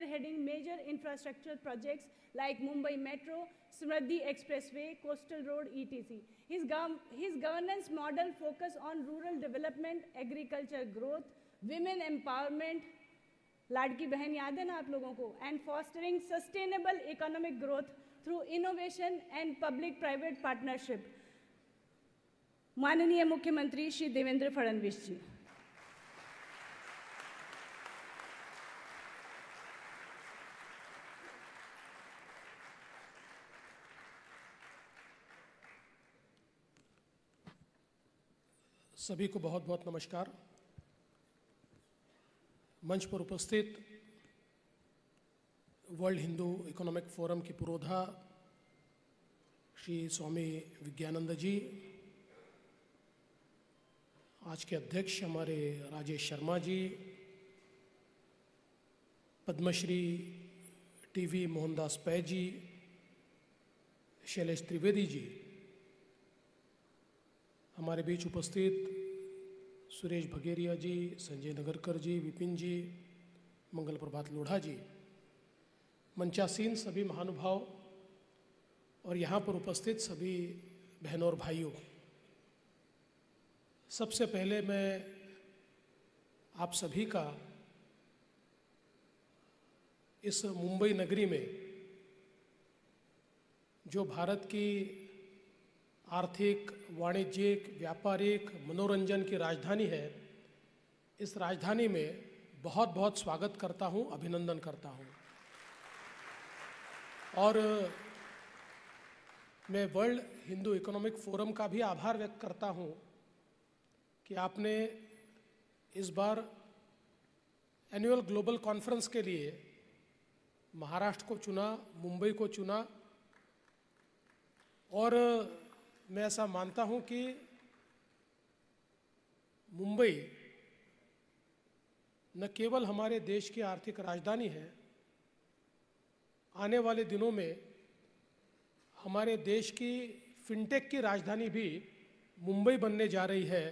spearheading major infrastructure projects like Mumbai Metro, Samruddhi Expressway, Coastal Road, etc. His governance model focus on rural development, agriculture growth, women empowerment, लाडकी बहन याद है ना आप लोगों को, and fostering sustainable economic growth through innovation and public-private partnership. माननीय मुख्यमंत्री श्री देवेंद्र फडणवीस जी। सभी को बहुत बहुत नमस्कार। मंच पर उपस्थित वर्ल्ड हिंदू इकोनॉमिक फोरम की पुरोधा श्री स्वामी विज्ञानंद जी, आज के अध्यक्ष हमारे राजेश शर्मा जी, पद्मश्री टीवी मोहनदास पै जी, शैलेश त्रिवेदी जी, हमारे बीच उपस्थित सुरेश भगेरिया जी, संजय नगरकर जी, विपिन जी, मंगल प्रभात लोढ़ा जी, मंचासीन सभी महानुभाव और यहाँ पर उपस्थित सभी बहनों और भाइयों, सबसे पहले मैं आप सभी का इस मुंबई नगरी में जो भारत की आर्थिक, वाणिज्यिक, व्यापारिक, मनोरंजन की राजधानी है, इस राजधानी में बहुत बहुत स्वागत करता हूं, अभिनंदन करता हूं। और मैं वर्ल्ड हिंदू इकोनॉमिक फोरम का भी आभार व्यक्त करता हूं कि आपने इस बार एनुअल ग्लोबल कॉन्फ्रेंस के लिए महाराष्ट्र को चुना, मुंबई को चुना। और मैं ऐसा मानता हूं कि मुंबई न केवल हमारे देश की आर्थिक राजधानी है, आने वाले दिनों में हमारे देश की फिनटेक की राजधानी भी मुंबई बनने जा रही है।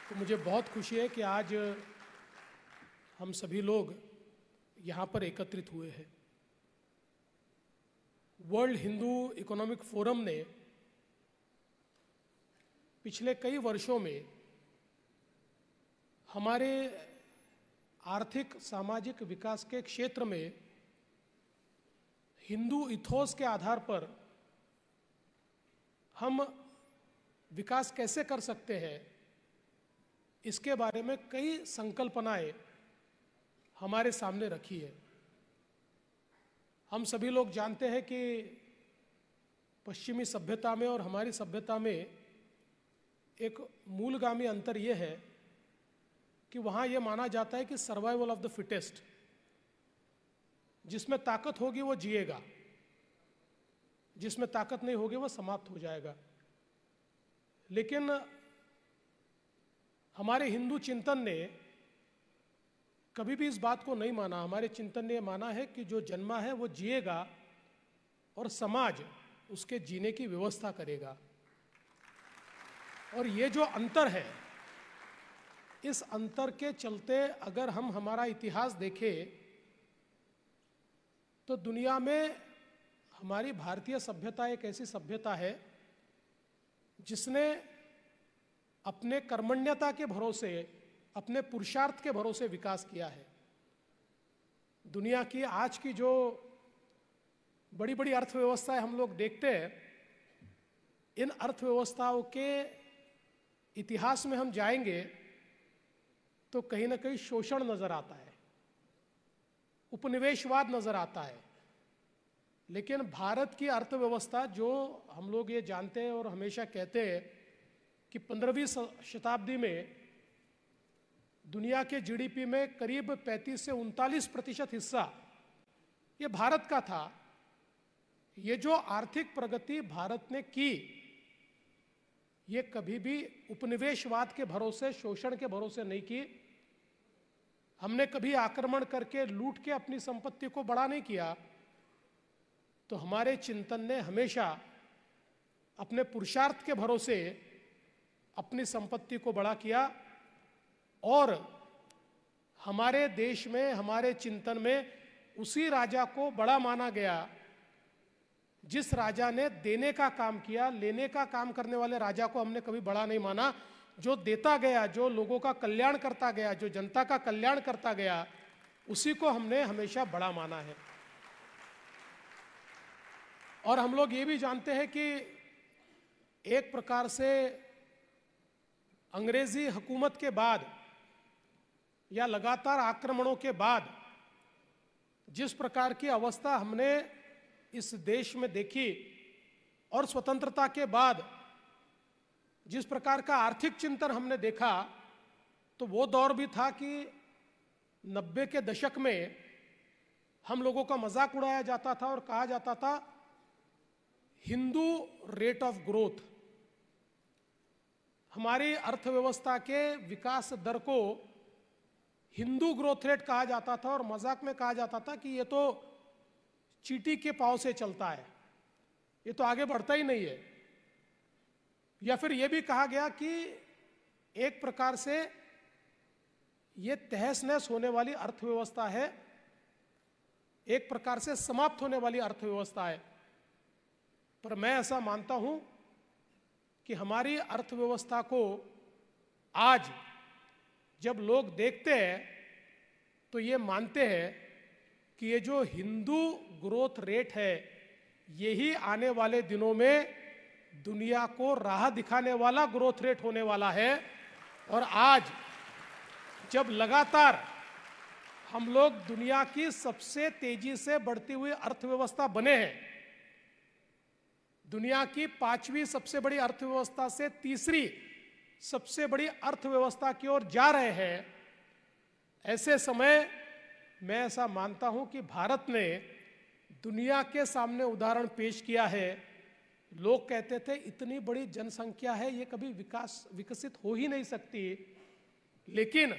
तो मुझे बहुत खुशी है कि आज हम सभी लोग यहाँ पर एकत्रित हुए हैं। वर्ल्ड हिंदू इकोनॉमिक फोरम ने पिछले कई वर्षों में हमारे आर्थिक सामाजिक विकास के क्षेत्र में हिंदू इथोस के आधार पर हम विकास कैसे कर सकते हैं, इसके बारे में कई संकल्पनाएं हमारे सामने रखी है। हम सभी लोग जानते हैं कि पश्चिमी सभ्यता में और हमारी सभ्यता में एक मूलगामी अंतर यह है कि वहाँ यह माना जाता है कि सर्वाइवल ऑफ द फिटेस्ट, जिसमें ताकत होगी वो जिएगा, जिसमें ताकत नहीं होगी वो समाप्त हो जाएगा। लेकिन हमारे हिंदू चिंतन ने कभी भी इस बात को नहीं माना। हमारे चिंतन ने माना है कि जो जन्मा है वो जिएगा और समाज उसके जीने की व्यवस्था करेगा। और ये जो अंतर है, इस अंतर के चलते अगर हम हमारा इतिहास देखें तो दुनिया में हमारी भारतीय सभ्यता एक ऐसी सभ्यता है जिसने अपने कर्मण्यता के भरोसे, अपने पुरुषार्थ के भरोसे विकास किया है। दुनिया की आज की जो बड़ी बड़ी अर्थव्यवस्थाएं हम लोग देखते हैं, इन अर्थव्यवस्थाओं के इतिहास में हम जाएंगे तो कहीं ना कहीं शोषण नजर आता है, उपनिवेशवाद नजर आता है। लेकिन भारत की अर्थव्यवस्था, जो हम लोग ये जानते हैं और हमेशा कहते हैं कि 15वीं शताब्दी में दुनिया के जीडीपी में करीब 35 से 39% हिस्सा ये भारत का था। ये जो आर्थिक प्रगति भारत ने की, ये कभी भी उपनिवेशवाद के भरोसे, शोषण के भरोसे नहीं की। हमने कभी आक्रमण करके, लूट के अपनी संपत्ति को बड़ा नहीं किया। तो हमारे चिंतन ने हमेशा अपने पुरुषार्थ के भरोसे अपनी संपत्ति को बड़ा किया और हमारे देश में, हमारे चिंतन में उसी राजा को बड़ा माना गया जिस राजा ने देने का काम किया। लेने का काम करने वाले राजा को हमने कभी बड़ा नहीं माना। जो देता गया, जो लोगों का कल्याण करता गया, जो जनता का कल्याण करता गया, उसी को हमने हमेशा बड़ा माना है। और हम लोग ये भी जानते हैं कि एक प्रकार से अंग्रेजी हुकूमत के बाद या लगातार आक्रमणों के बाद जिस प्रकार की अवस्था हमने इस देश में देखी और स्वतंत्रता के बाद जिस प्रकार का आर्थिक चिंतन हमने देखा, तो वो दौर भी था कि 90 के दशक में हम लोगों का मजाक उड़ाया जाता था और कहा जाता था हिंदू रेट ऑफ ग्रोथ। हमारी अर्थव्यवस्था के विकास दर को हिंदू ग्रोथ रेट कहा जाता था और मजाक में कहा जाता था कि ये तो चींटी के पांव से चलता है, ये तो आगे बढ़ता ही नहीं है। या फिर ये भी कहा गया कि एक प्रकार से ये तहस नहस होने वाली अर्थव्यवस्था है, एक प्रकार से समाप्त होने वाली अर्थव्यवस्था है। पर मैं ऐसा मानता हूं कि हमारी अर्थव्यवस्था को आज जब लोग देखते हैं तो ये मानते हैं कि ये जो हिंदू ग्रोथ रेट है, यही आने वाले दिनों में दुनिया को राह दिखाने वाला ग्रोथ रेट होने वाला है। और आज जब लगातार हम लोग दुनिया की सबसे तेजी से बढ़ती हुई अर्थव्यवस्था बने हैं, दुनिया की 5वीं सबसे बड़ी अर्थव्यवस्था से 3री सबसे बड़ी अर्थव्यवस्था की ओर जा रहे हैं, ऐसे समय मैं ऐसा मानता हूं कि भारत ने दुनिया के सामने उदाहरण पेश किया है। लोग कहते थे इतनी बड़ी जनसंख्या है, ये कभी विकसित हो ही नहीं सकती, लेकिन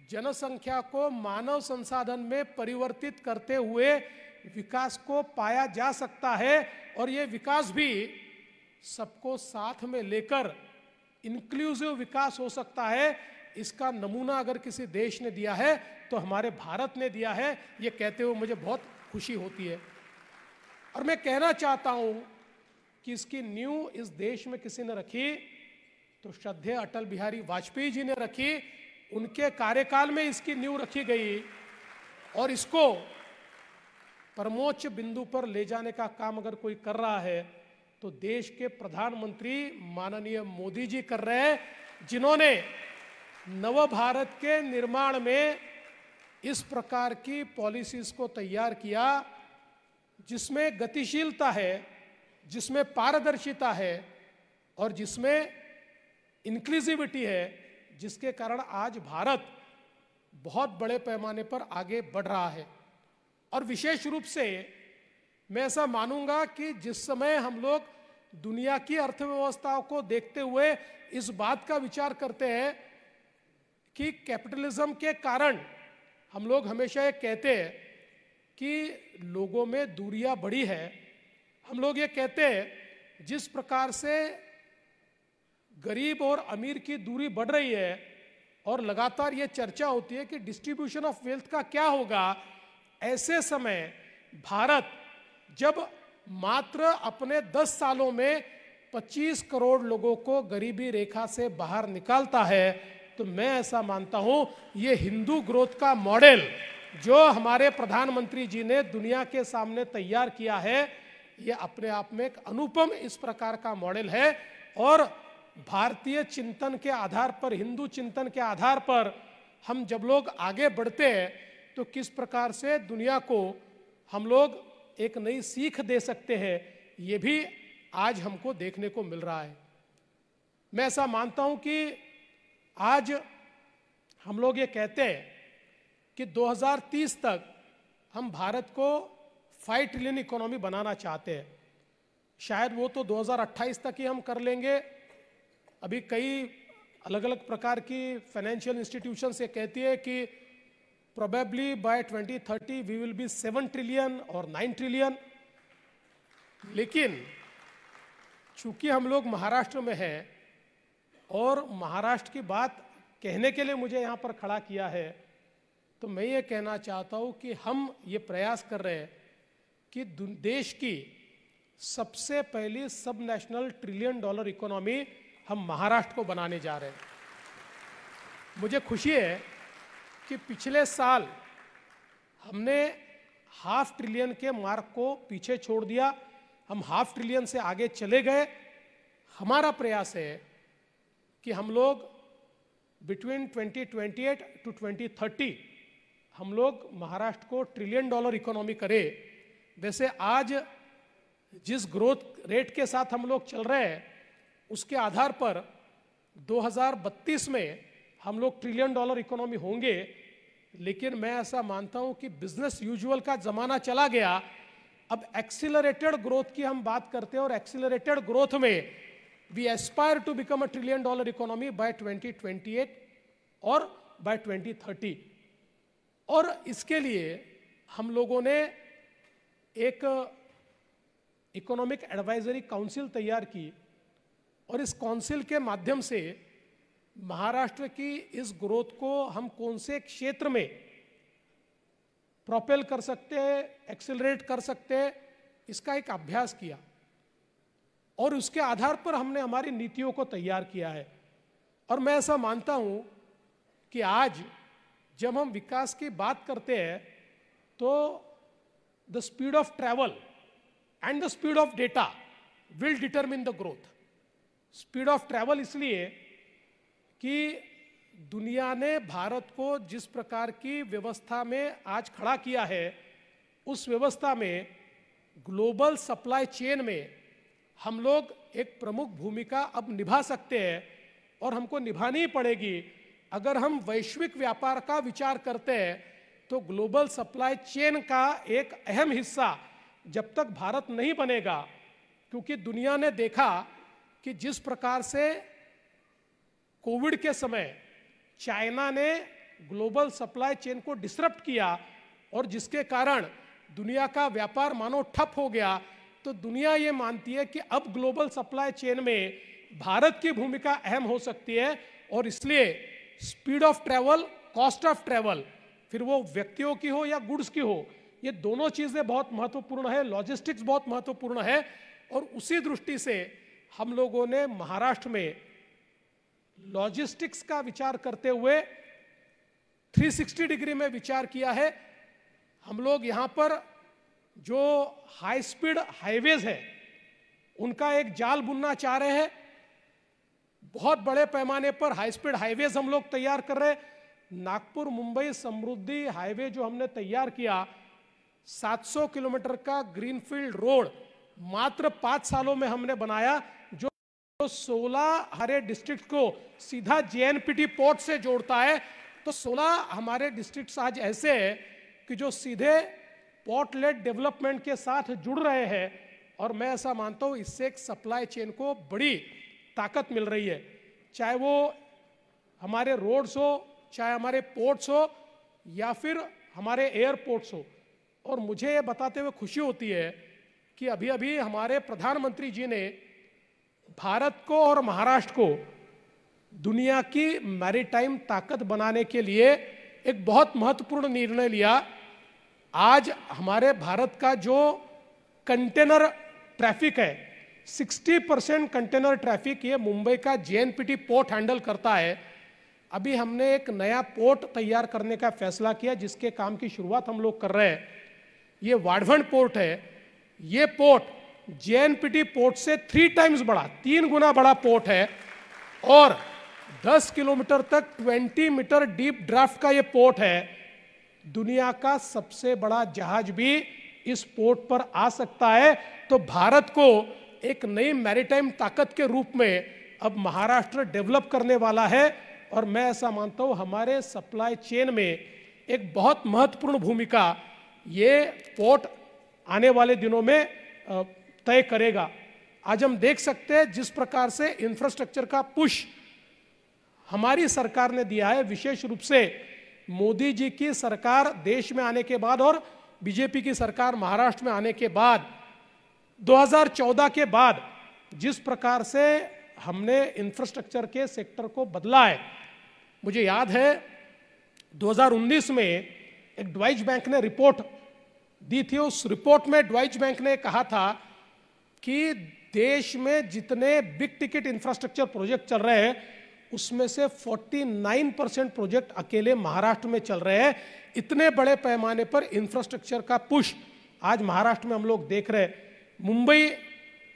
जनसंख्या को मानव संसाधन में परिवर्तित करते हुए विकास को पाया जा सकता है। और ये विकास भी सबको साथ में लेकर इंक्लूसिव विकास हो सकता है। इसका नमूना अगर किसी देश ने दिया है तो हमारे भारत ने दिया है। ये कहते हुए मुझे बहुत खुशी होती है। और मैं कहना चाहता हूं कि इसकी नींव इस देश में किसी ने रखी तो श्रद्धेय अटल बिहारी वाजपेयी जी ने रखी। उनके कार्यकाल में इसकी नींव रखी गई और इसको परमोच्च बिंदु पर ले जाने का काम अगर कोई कर रहा है तो देश के प्रधानमंत्री माननीय मोदी जी कर रहे हैं, जिन्होंने नव भारत के निर्माण में इस प्रकार की पॉलिसीज को तैयार किया जिसमें गतिशीलता है, जिसमें पारदर्शिता है और जिसमें इंक्लूसिविटी है, जिसके कारण आज भारत बहुत बड़े पैमाने पर आगे बढ़ रहा है। और विशेष रूप से मैं ऐसा मानूंगा कि जिस समय हम लोग दुनिया की अर्थव्यवस्थाओं को देखते हुए इस बात का विचार करते हैं कि कैपिटलिज्म के कारण हम लोग हमेशा ये कहते हैं कि लोगों में दूरियां बढ़ी है। हम लोग ये कहते हैं जिस प्रकार से गरीब और अमीर की दूरी बढ़ रही है और लगातार ये चर्चा होती है कि डिस्ट्रीब्यूशन ऑफ वेल्थ का क्या होगा, ऐसे समय भारत जब मात्र अपने 10 सालों में 25 करोड़ लोगों को गरीबी रेखा से बाहर निकालता है, तो मैं ऐसा मानता हूं ये हिंदू ग्रोथ का मॉडल जो हमारे प्रधानमंत्री जी ने दुनिया के सामने तैयार किया है, ये अपने आप में एक अनुपम इस प्रकार का मॉडल है। और भारतीय चिंतन के आधार पर, हिंदू चिंतन के आधार पर हम जब लोग आगे बढ़ते हैं तो किस प्रकार से दुनिया को हम लोग एक नई सीख दे सकते हैं, ये भी आज हमको देखने को मिल रहा है। मैं ऐसा मानता हूं कि आज हम लोग ये कहते हैं कि 2030 तक हम भारत को 5 ट्रिलियन इकोनॉमी बनाना चाहते हैं। शायद वो तो 2028 तक ही हम कर लेंगे। अभी कई अलग अलग प्रकार की फाइनेंशियल इंस्टीट्यूशन से कहती है कि probably by 2030 we will be 7 trillion और 9 ट्रिलियन। लेकिन चूंकि हम लोग महाराष्ट्र में हैं और महाराष्ट्र की बात कहने के लिए मुझे यहाँ पर खड़ा किया है, तो मैं ये कहना चाहता हूँ कि हम ये प्रयास कर रहे हैं कि देश की सबसे पहली सब नेशनल $1 ट्रिलियन इकोनॉमी हम महाराष्ट्र को बनाने जा रहे हैं। मुझे खुशी है कि पिछले साल हमने ½ ट्रिलियन के मार्क को पीछे छोड़ दिया, हम ½ ट्रिलियन से आगे चले गए। हमारा प्रयास है कि हम लोग बिटवीन 2028 टू 2030 हम लोग महाराष्ट्र को $1 ट्रिलियन इकोनॉमी करें। वैसे आज जिस ग्रोथ रेट के साथ हम लोग चल रहे हैं उसके आधार पर 2032 में हम लोग $1 ट्रिलियन इकोनॉमी होंगे, लेकिन मैं ऐसा मानता हूं कि बिजनेस यूजुअल का जमाना चला गया। अब एक्सीलरेटेड ग्रोथ की हम बात करते हैं और एक्सीलरेटेड ग्रोथ में we aspire to become $1 trillion economy by 2028 और बाय 2030। और इसके लिए हम लोगों ने एक इकोनॉमिक एडवाइजरी काउंसिल तैयार की और इस काउंसिल के माध्यम से महाराष्ट्र की इस ग्रोथ को हम कौन से क्षेत्र में प्रोपेल कर सकते हैं, एक्सेलरेट कर सकते हैं, इसका एक अभ्यास किया और उसके आधार पर हमने हमारी नीतियों को तैयार किया है। और मैं ऐसा मानता हूं कि आज जब हम विकास की बात करते हैं तो the speed of travel and the speed of data will determine the growth. Speed of travel इसलिए कि दुनिया ने भारत को जिस प्रकार की व्यवस्था में आज खड़ा किया है, उस व्यवस्था में ग्लोबल सप्लाई चेन में हम लोग एक प्रमुख भूमिका अब निभा सकते हैं और हमको निभानी ही पड़ेगी। अगर हम वैश्विक व्यापार का विचार करते हैं तो ग्लोबल सप्लाई चेन का एक अहम हिस्सा जब तक भारत नहीं बनेगा, क्योंकि दुनिया ने देखा कि जिस प्रकार से कोविड के समय चाइना ने ग्लोबल सप्लाई चेन को डिसरप्ट किया और जिसके कारण दुनिया का व्यापार मानो ठप हो गया, तो दुनिया ये मानती है कि अब ग्लोबल सप्लाई चेन में भारत की भूमिका अहम हो सकती है। और इसलिए speed of travel, cost of travel, फिर वो व्यक्तियों की हो या गुड्स की हो, ये दोनों चीजें बहुत महत्वपूर्ण है। लॉजिस्टिक्स बहुत महत्वपूर्ण है और उसी दृष्टि से हम लोगों ने महाराष्ट्र में लॉजिस्टिक्स का विचार करते हुए 360 डिग्री में विचार किया है। हम लोग यहां पर जो हाई स्पीड हाईवेज है उनका एक जाल बुनना चाह रहे हैं। बहुत बड़े पैमाने पर हाई स्पीड हाईवेज हम लोग तैयार कर रहे हैं। नागपुर मुंबई समृद्धि हाईवे जो हमने तैयार किया, 700 किलोमीटर का ग्रीनफील्ड रोड मात्र 5 सालों में हमने बनाया, जो 16 हमारे डिस्ट्रिक्ट को सीधा जेएनपीटी पोर्ट से जोड़ता है। तो 16 हमारे डिस्ट्रिक्ट आज ऐसे हैं कि जो सीधे पोर्ट लेड डेवलपमेंट के साथ जुड़ रहे हैं और मैं ऐसा मानता हूं इससे एक सप्लाई चेन को बड़ी ताकत मिल रही है, चाहे वो हमारे रोड्स हो, चाहे हमारे पोर्ट्स हो या फिर हमारे एयरपोर्ट्स हो। और मुझे ये बताते हुए खुशी होती है कि अभी अभी हमारे प्रधानमंत्री जी ने भारत को और महाराष्ट्र को दुनिया की मैरीटाइम ताकत बनाने के लिए एक बहुत महत्वपूर्ण निर्णय लिया। आज हमारे भारत का जो कंटेनर ट्रैफिक है, 60% कंटेनर ट्रैफिक ये मुंबई का जेएनपीटी पोर्ट हैंडल करता है। अभी हमने एक नया पोर्ट तैयार करने का फैसला किया जिसके काम की शुरुआत हम लोग कर रहे हैं। ये वाढवण पोर्ट है। ये पोर्ट जेएनपीटी पोर्ट से 3 टाइम्स बड़ा, 3 गुना बड़ा पोर्ट है और 10 किलोमीटर तक 20 मीटर डीप ड्राफ्ट का ये पोर्ट है। दुनिया का सबसे बड़ा जहाज भी इस पोर्ट पर आ सकता है। तो भारत को एक नई मैरीटाइम ताकत के रूप में अब महाराष्ट्र डेवलप करने वाला है और मैं ऐसा मानता हूं हमारे सप्लाई चेन में एक बहुत महत्वपूर्ण भूमिका ये पोर्ट आने वाले दिनों में तय करेगा। आज हम देख सकते हैं जिस प्रकार से इंफ्रास्ट्रक्चर का पुश हमारी सरकार ने दिया है, विशेष रूप से मोदी जी की सरकार देश में आने के बाद और बीजेपी की सरकार महाराष्ट्र में आने के बाद 2014 के बाद जिस प्रकार से हमने इंफ्रास्ट्रक्चर के सेक्टर को बदला है। मुझे याद है 2019 में एक ड्वाइच बैंक ने रिपोर्ट दी थी। उस रिपोर्ट में ड्वाइच बैंक ने कहा था कि देश में जितने बिग टिकट इंफ्रास्ट्रक्चर प्रोजेक्ट चल रहे हैं उसमें से 49% प्रोजेक्ट अकेले महाराष्ट्र में चल रहे हैं। इतने बड़े पैमाने पर इंफ्रास्ट्रक्चर का पुश आज महाराष्ट्र में हम लोग देख रहे हैं। मुंबई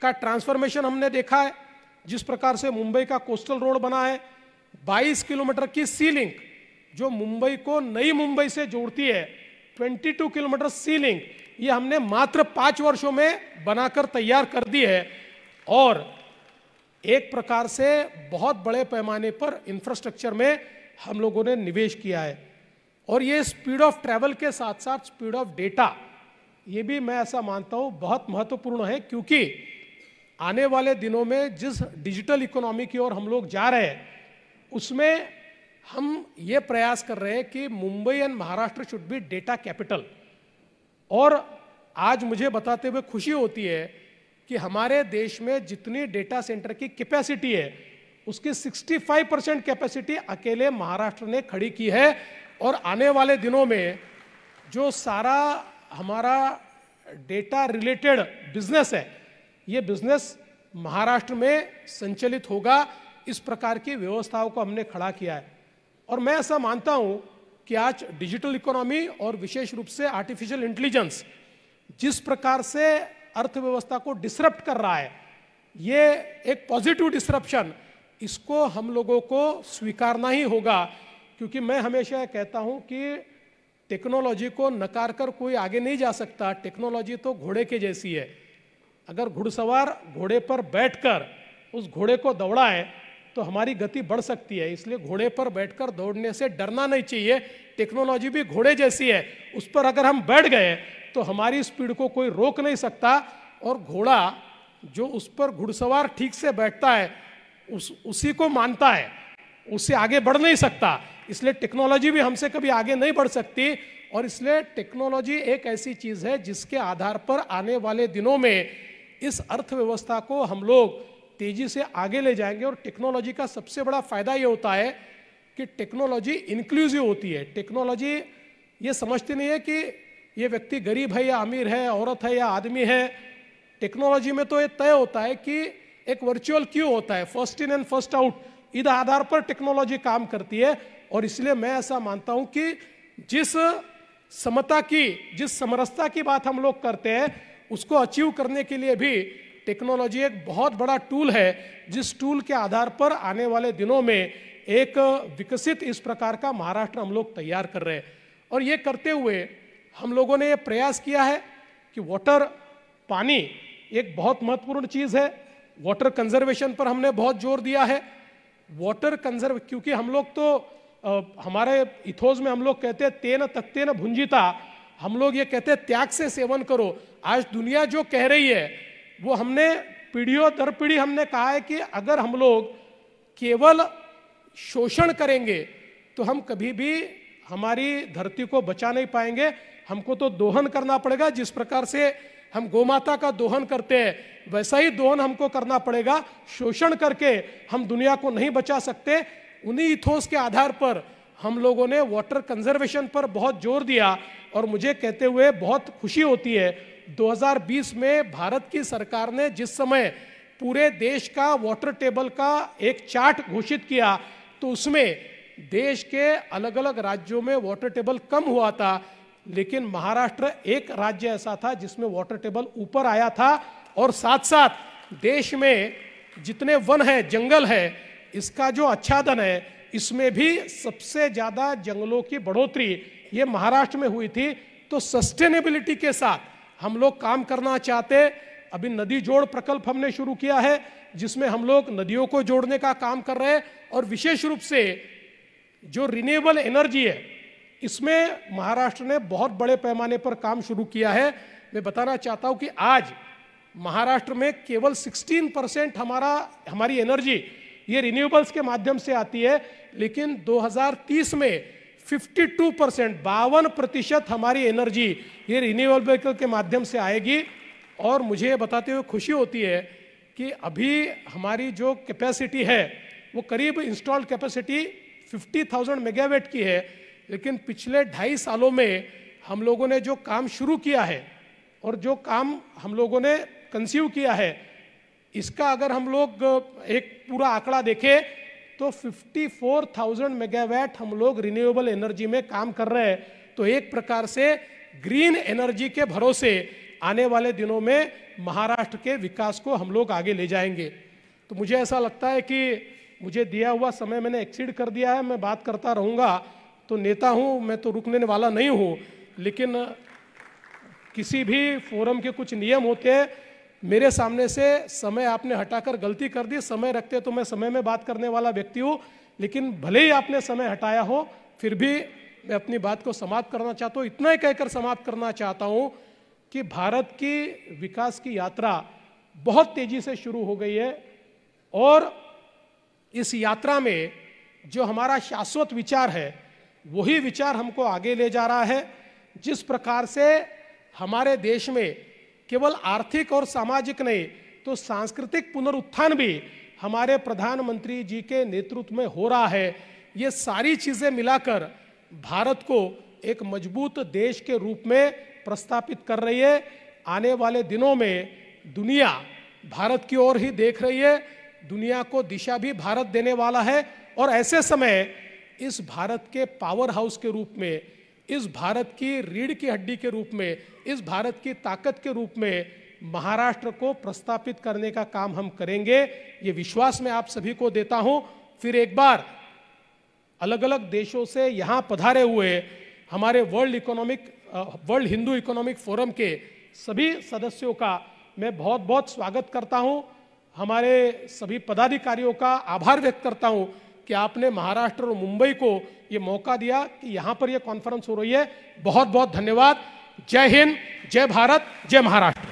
का ट्रांसफॉर्मेशन हमने देखा है, जिस प्रकार से मुंबई का कोस्टल रोड बना है, 22 किलोमीटर की सी लिंक जो मुंबई को नई मुंबई से जोड़ती है, 22 किलोमीटर सी लिंक, ये हमने मात्र 5 वर्षों में बनाकर तैयार कर दी है। और एक प्रकार से बहुत बड़े पैमाने पर इंफ्रास्ट्रक्चर में हम लोगों ने निवेश किया है। और ये स्पीड ऑफ ट्रैवल के साथ साथ स्पीड ऑफ डेटा, ये भी मैं ऐसा मानता हूँ बहुत महत्वपूर्ण है, क्योंकि आने वाले दिनों में जिस डिजिटल इकोनॉमी की ओर हम लोग जा रहे हैं उसमें हम ये प्रयास कर रहे हैं कि Mumbai and Maharashtra should be data capital. और आज मुझे बताते हुए खुशी होती है कि हमारे देश में जितनी डेटा सेंटर की कैपेसिटी है उसकी 65% कैपेसिटी अकेले महाराष्ट्र ने खड़ी की है। और आने वाले दिनों में जो सारा हमारा डेटा रिलेटेड बिजनेस है, ये बिजनेस महाराष्ट्र में संचालित होगा। इस प्रकार की व्यवस्थाओं को हमने खड़ा किया है। और मैं ऐसा मानता हूं कि आज डिजिटल इकोनॉमी और विशेष रूप से आर्टिफिशियल इंटेलिजेंस जिस प्रकार से अर्थव्यवस्था को डिसरप्ट कर रहा है, ये एक पॉजिटिव डिसरप्शन, इसको हम लोगों को स्वीकारना ही होगा। क्योंकि मैं हमेशा कहता हूं कि टेक्नोलॉजी को नकार कर कोई आगे नहीं जा सकता। टेक्नोलॉजी तो घोड़े के जैसी है। अगर घुड़सवार घोड़े पर बैठकर उस घोड़े को दौड़ाए तो हमारी गति बढ़ सकती है। इसलिए घोड़े पर बैठकर दौड़ने से डरना नहीं चाहिए। टेक्नोलॉजी भी घोड़े जैसी है, उस पर अगर हम बैठ गए तो हमारी स्पीड को कोई रोक नहीं सकता। और घोड़ा जो उस पर घुड़सवार ठीक से बैठता है उसी को मानता है, उससे आगे बढ़ नहीं सकता। इसलिए टेक्नोलॉजी भी हमसे कभी आगे नहीं बढ़ सकती। और इसलिए टेक्नोलॉजी एक ऐसी चीज है जिसके आधार पर आने वाले दिनों में इस अर्थव्यवस्था को हम लोग तेजी से आगे ले जाएंगे। और टेक्नोलॉजी का सबसे बड़ा फायदा ये होता है कि टेक्नोलॉजी इंक्लूसिव होती है। टेक्नोलॉजी ये समझती नहीं है कि ये व्यक्ति गरीब है या अमीर है, औरत है या आदमी है। टेक्नोलॉजी में तो ये तय होता है कि एक वर्चुअल क्यू होता है, first in and first out. इस आधार पर टेक्नोलॉजी काम करती है। और इसलिए मैं ऐसा मानता हूं कि जिस समता की, जिस समरसता की बात हम लोग करते हैं, उसको अचीव करने के लिए भी टेक्नोलॉजी एक बहुत बड़ा टूल है, जिस टूल के आधार पर आने वाले दिनों में एक विकसित इस प्रकार का महाराष्ट्र हम लोग तैयार कर रहे हैं। और ये करते हुए हम लोगों ने ये प्रयास किया है कि वाटर, पानी एक बहुत महत्वपूर्ण चीज़ है। वाटर कंजर्वेशन पर हमने बहुत जोर दिया है। वाटर कंजर्व, क्योंकि हम लोग तो हमारे इथोस में हम लोग कहते हैं तेन तख्ते न भुंजिता, हम लोग ये कहते हैं त्याग से सेवन करो। आज दुनिया जो कह रही है वो हमने पीढ़ियों दर पीढ़ी हमने कहा है कि अगर हम लोग केवल शोषण करेंगे तो हम कभी भी हमारी धरती को बचा नहीं पाएंगे। हमको तो दोहन करना पड़ेगा। जिस प्रकार से हम गोमाता का दोहन करते हैं वैसा ही दोहन हमको करना पड़ेगा। शोषण करके हम दुनिया को नहीं बचा सकते। उन्हीं इथोस के आधार पर हम लोगों ने वाटर कंजर्वेशन पर बहुत जोर दिया। और मुझे कहते हुए बहुत खुशी होती है, 2020 में भारत की सरकार ने जिस समय पूरे देश का वाटर टेबल का एक चार्ट घोषित किया तो उसमें देश के अलग अलग राज्यों में वाटर टेबल कम हुआ था, लेकिन महाराष्ट्र एक राज्य ऐसा था जिसमें वाटर टेबल ऊपर आया था। और साथ साथ देश में जितने वन है, जंगल है, इसका जो आच्छादन है, इसमें भी सबसे ज़्यादा जंगलों की बढ़ोतरी ये महाराष्ट्र में हुई थी। तो सस्टेनेबिलिटी के साथ हम लोग काम करना चाहते। अभी नदी जोड़ प्रकल्प हमने शुरू किया है जिसमें हम लोग नदियों को जोड़ने का काम कर रहे हैं। और विशेष रूप से जो रिन्यूएबल एनर्जी है, इसमें महाराष्ट्र ने बहुत बड़े पैमाने पर काम शुरू किया है। मैं बताना चाहता हूं कि आज महाराष्ट्र में केवल 16% हमारी एनर्जी ये रिन्यूएबल्स के माध्यम से आती है, लेकिन 2030 में 52% हमारी एनर्जी ये रिन्यूएबल के माध्यम से आएगी। और मुझे बताते हुए खुशी होती है कि अभी हमारी जो कैपेसिटी है वो करीब इंस्टॉल्ड कैपेसिटी 50,000 मेगावाट की है, लेकिन पिछले 2.5 सालों में हम लोगों ने जो काम शुरू किया है और जो काम हम लोगों ने कंसीव किया है, इसका अगर हम लोग एक पूरा आंकड़ा देखें तो 54,000 मेगावाट हम लोग रिन्यूएबल एनर्जी में काम कर रहे हैं। तो एक प्रकार से ग्रीन एनर्जी के भरोसे आने वाले दिनों में महाराष्ट्र के विकास को हम लोग आगे ले जाएंगे। तो मुझे ऐसा लगता है कि मुझे दिया हुआ समय मैंने एक्सीड कर दिया है, मैं बात करता रहूँगा। तो नेता हूँ मैं, तो रुकने वाला नहीं हूँ, लेकिन किसी भी फोरम के कुछ नियम होते हैं। मेरे सामने से समय आपने हटाकर गलती कर दी, समय रखते तो मैं समय में बात करने वाला व्यक्ति हूँ, लेकिन भले ही आपने समय हटाया हो फिर भी मैं अपनी बात को समाप्त करना चाहता हूँ। इतना ही कहकर समाप्त करना चाहता हूँ कि भारत की विकास की यात्रा बहुत तेजी से शुरू हो गई है और इस यात्रा में जो हमारा शाश्वत विचार है वही विचार हमको आगे ले जा रहा है। जिस प्रकार से हमारे देश में केवल आर्थिक और सामाजिक नहीं तो सांस्कृतिक पुनरुत्थान भी हमारे प्रधानमंत्री जी के नेतृत्व में हो रहा है, ये सारी चीजें मिलाकर भारत को एक मजबूत देश के रूप में प्रस्थापित कर रही है। आने वाले दिनों में दुनिया भारत की ओर ही देख रही है, दुनिया को दिशा भी भारत देने वाला है। और ऐसे समय इस भारत के पावर हाउस के रूप में, इस भारत की रीढ़ की हड्डी के रूप में, इस भारत की ताकत के रूप में महाराष्ट्र को प्रस्थापित करने का काम हम करेंगे, ये विश्वास मैं आप सभी को देता हूं। फिर एक बार अलग अलग देशों से यहाँ पधारे हुए हमारे वर्ल्ड हिंदू इकोनॉमिक फोरम के सभी सदस्यों का मैं बहुत बहुत स्वागत करता हूँ। हमारे सभी पदाधिकारियों का आभार व्यक्त करता हूँ कि आपने महाराष्ट्र और मुंबई को ये मौका दिया कि यहाँ पर ये कॉन्फ्रेंस हो रही है। बहुत बहुत धन्यवाद। जय हिंद, जय भारत, जय महाराष्ट्र।